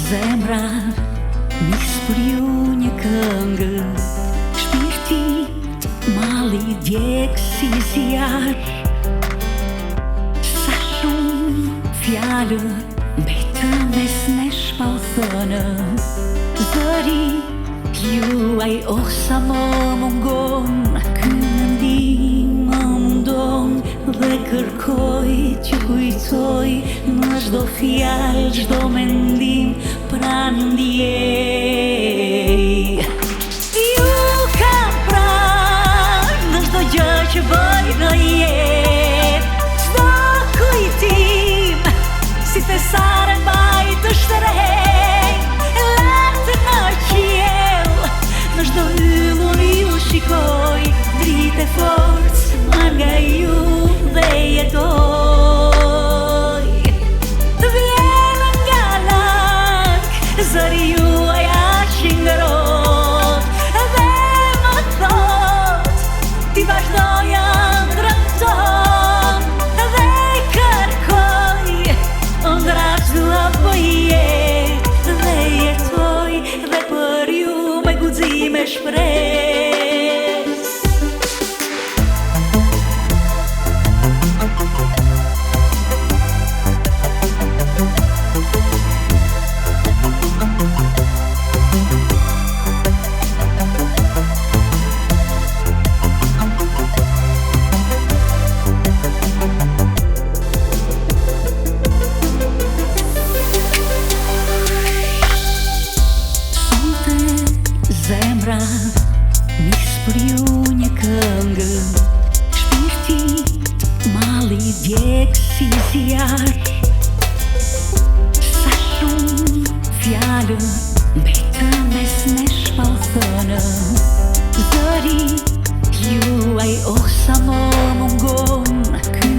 Zemra nis për ju një këngë, shpirti mali djeg si zjarr. Sa shumë fjallë mbetën mes nesh pa u thënë, zëri juaj sa më mungon, ky mendim më mundon dhe kërkoj që kujtoj në çdo fjalë, çdo mendim pranë ndjej. Ju kam pranë në çdo gjë që bëj në jetë, çdo kujtim si thesare mbaj të shtrenjtë, lartë në qiell, në çdo yll ju shikoj, dritë e forcë nga ju dhe jetoj. Të vjen nga larg, zëri juaj aq i ngrohtë, dhe më thot ti vazhdoja ëndrrën tonë, dhe kërkoj ëndra tua po jetë dhe jetoj, dhe për ju me guxim e shpresë. Zemra nis për ju një këngë, shpirti mali djeg si zjarr. Sa shumë fjallë mbetën mes nesh pa u thënë, zëri juaj sa më mungon, ky